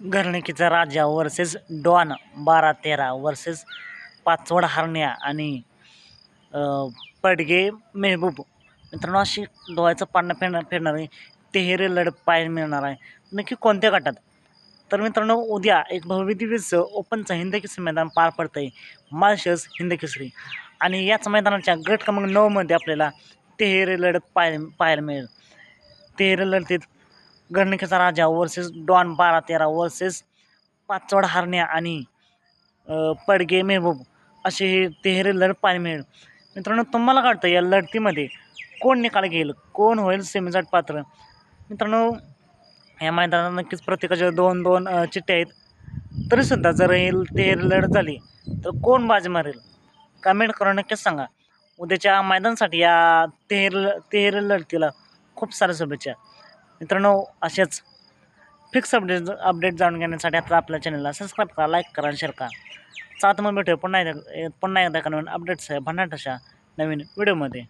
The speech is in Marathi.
घरणिकीचा राजा वर्सेस डॉन 12-13 वर्सेस पाचवड हरण्या आणि पडगे मेहबूब. मित्रांनो, अशी डोळ्याचं पारणं फिरणार आहे. तिहेरी लढत पाहायला मिळणार आहे. नक्की कोणत्या गटात? तर मित्रांनो, उद्या एक भव्यदिव्य ओपनचं हिंद केसरी मैदान पार पडतंय, माळशिरस हिंद केसरी. आणि याच मैदानाच्या गट क्रमांक 9 मध्ये आपल्याला तिहेरी लढत पाहायला मिळेल. तिहेरी लढतीत घरणिकीचा राजा वर्सेस डॉन 12-13 वर्सेस पाचवड हरण्या आणि पडगे मेहबूब अशी ही तिहेरी लढत पाहायला मिळेल. मित्रांनो, तुम्हाला काय वाटतं या लढतीमध्ये कोण निकाल घेईल, कोण होईल सेमीसाठी पात्र? मित्रांनो, या मैदानात नक्कीच प्रत्येकाच्या 2-2 चिठ्ठ्या आहेत. तरीसुद्धा जर ही तिहेरी लढत झाली तर कोण बाजी मारेल? कमेंट करून नक्कीच सांगा. उद्याच्या मैदानासाठी या तिहेरी लढतीला खूप साऱ्या शुभेच्छा. मित्रांनो, असेच फिक्स अपडेट जाणून घेण्यासाठी आता आपल्या चॅनलला सबस्क्राईब करा, लाईक करा आणि शेअर करा. चला तर मग भेटूया पुन्हा एकदा नवीन अपडेट्स आहे भन्नाट अशा नवीन व्हिडिओमध्ये.